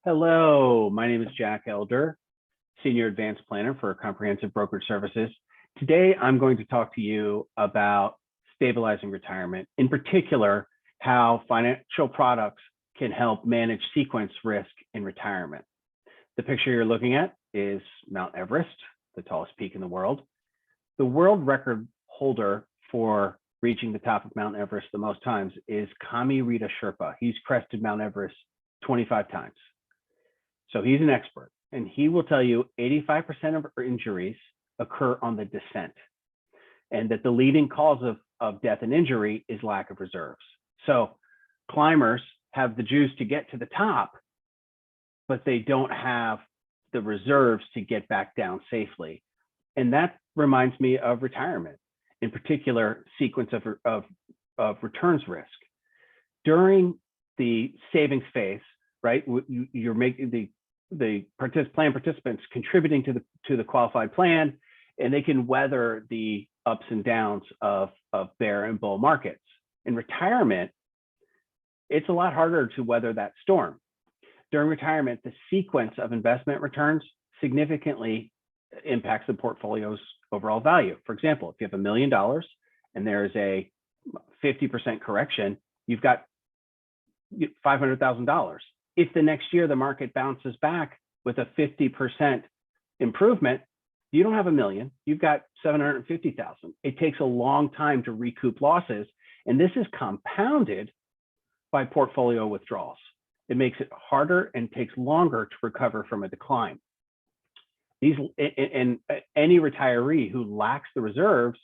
Hello, my name is Jack Elder, Senior Advanced Planner for Comprehensive Brokerage Services. Today, I'm going to talk to you about stabilizing retirement, in particular, how financial products can help manage sequence risk in retirement. The picture you're looking at is Mount Everest, the tallest peak in the world. The world record holder for reaching the top of Mount Everest the most times is Kami Rita Sherpa. He's crested Mount Everest 25 times. So he's an expert, and he will tell you 85% of injuries occur on the descent, and that the leading cause of death and injury is lack of reserves. So climbers have the juice to get to the top, but they don't have the reserves to get back down safely. And that reminds me of retirement, in particular, sequence of returns risk. During the savings phase, right, you're making the plan participants contributing to the qualified plan, and they can weather the ups and downs of bear and bull markets. In retirement, it's a lot harder to weather that storm. During retirement, the sequence of investment returns significantly impacts the portfolio's overall value. For example, if you have $1 million and there's a 50% correction, you've got $500,000. If the next year the market bounces back with a 50% improvement, you don't have $1 million, you've got $750,000. It takes a long time to recoup losses, and this is compounded by portfolio withdrawals. It makes it harder and takes longer to recover from a decline. And any retiree who lacks the reserves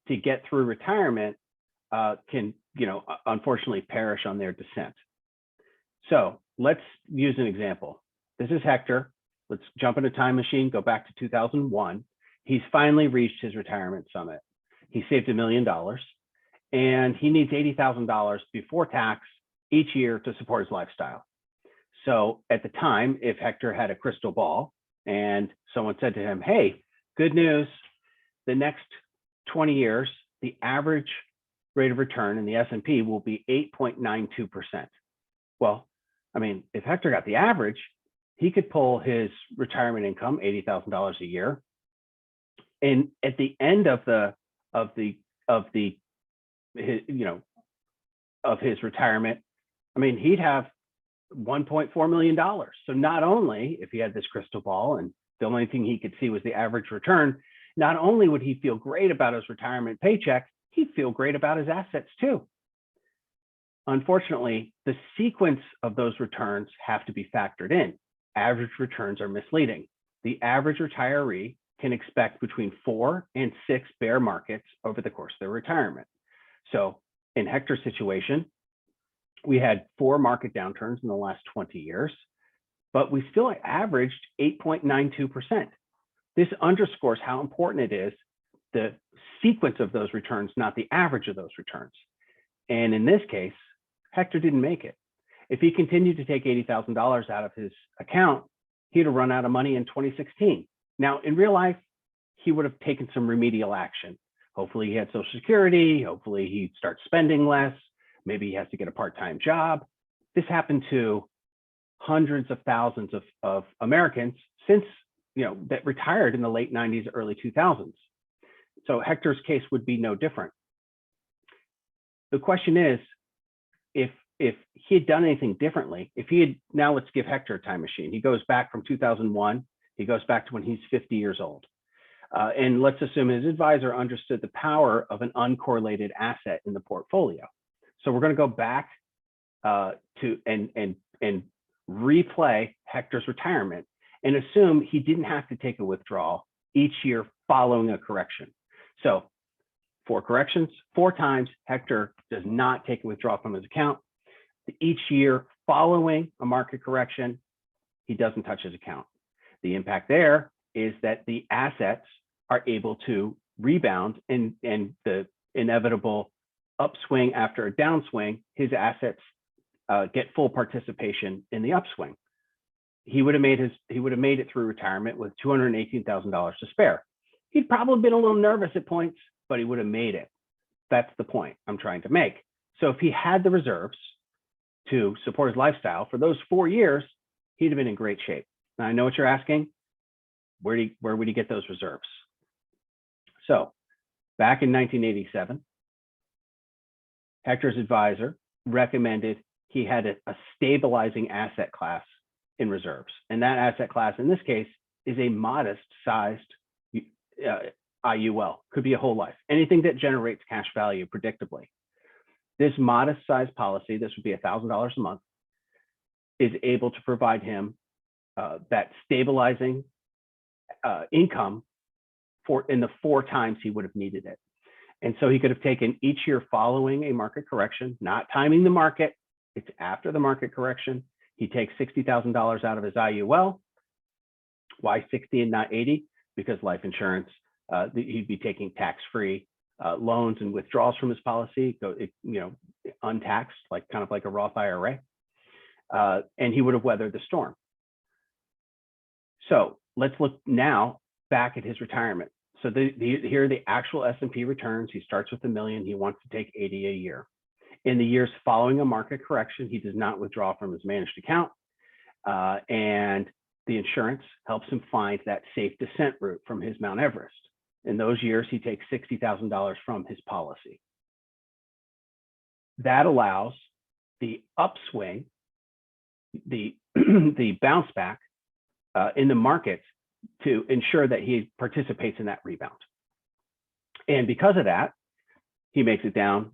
to get through retirement can, unfortunately perish on their descent. So let's use an example. This is Hector. Let's jump in a time machine, go back to 2001. He's finally reached his retirement summit. He saved $1 million, and he needs $80,000 before tax each year to support his lifestyle. So at the time, if Hector had a crystal ball and someone said to him, hey, good news, the next 20 years, the average rate of return in the S&P will be 8.92%. Well, I mean, if Hector got the average, he could pull his retirement income, $80,000 a year. And at the end of his retirement, I mean, he'd have $1.4 million. So not only if he had this crystal ball and the only thing he could see was the average return, not only would he feel great about his retirement paycheck, he'd feel great about his assets too. Unfortunately, the sequence of those returns have to be factored in. Average returns are misleading. The average retiree can expect between 4 and 6 bear markets over the course of their retirement. So in Hector's situation, we had 4 market downturns in the last 20 years, but we still averaged 8.92%. This underscores how important it is the sequence of those returns, not the average of those returns. And in this case, Hector didn't make it. If he continued to take $80,000 out of his account, he'd have run out of money in 2016. Now, in real life, he would have taken some remedial action. Hopefully he had Social Security. Hopefully he'd start spending less. Maybe he has to get a part-time job. This happened to hundreds of thousands of Americans since, that retired in the late 90s, early 2000s. So Hector's case would be no different. The question is, if he had done anything differently, now let's give Hector a time machine. He goes back from 2001, he goes back to when he's 50 years old. And let's assume his advisor understood the power of an uncorrelated asset in the portfolio. So we're going to go back and replay Hector's retirement and assume he didn't have to take a withdrawal each year following a correction. So 4 corrections, 4 times, Hector does not take a withdrawal from his account. Each year following a market correction, he doesn't touch his account. The impact there is that the assets are able to rebound, and the inevitable upswing after a downswing, his assets get full participation in the upswing. He would have made it through retirement with $218,000 to spare. He'd probably been a little nervous at points, but he would have made it. That's the point I'm trying to make. So if he had the reserves to support his lifestyle for those 4 years, he'd have been in great shape. Now, I know what you're asking. Where would he get those reserves? So back in 1987, Hector's advisor recommended he had a stabilizing asset class in reserves. And that asset class, in this case, is a modest sized IUL, could be a whole life, anything that generates cash value predictably. This modest sized policy, this would be $1,000 a month, is able to provide him that stabilizing income in the 4 times he would have needed it. And so he could have taken each year following a market correction, not timing the market, it's after the market correction. He takes $60,000 out of his IUL. Why 60 and not 80? Because life insurance, he'd be taking tax-free loans and withdrawals from his policy, untaxed, kind of like a Roth IRA. And he would have weathered the storm. So let's look now back at his retirement. So here are the actual S&P returns. He starts with $1 million. He wants to take 80 a year. In the years following a market correction, he does not withdraw from his managed account. And the insurance helps him find that safe descent route from his Mount Everest. In those years, he takes $60,000 from his policy. That allows the upswing, the bounce back in the markets to ensure that he participates in that rebound. And because of that, he makes it down.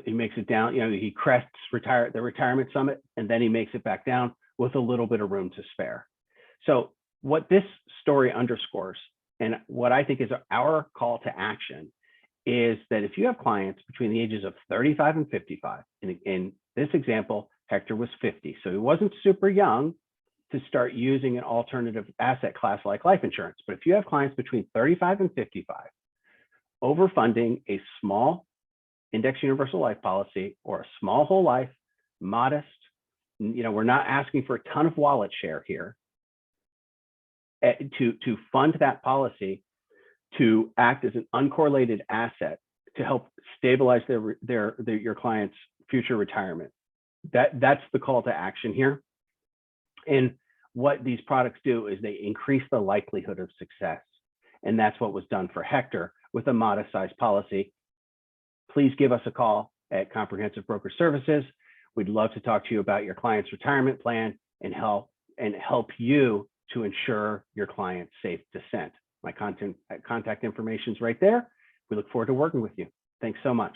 He crests the retirement summit, and then he makes it back down with a little bit of room to spare. So what this story underscores, and what I think is our call to action, is that if you have clients between the ages of 35 and 55, and in this example, Hector was 50, so he wasn't super young to start using an alternative asset class like life insurance. But if you have clients between 35 and 55, overfunding a small index universal life policy or a small whole life, modest, we're not asking for a ton of wallet share here, to fund that policy to act as an uncorrelated asset to help stabilize your client's future retirement. That's the call to action here. And what these products do is they increase the likelihood of success. And that's what was done for Hector with a modest size policy. Please give us a call at Comprehensive Broker Services. We'd love to talk to you about your client's retirement plan and help you to ensure your client's safe descent. My contact information is right there. We look forward to working with you. Thanks so much.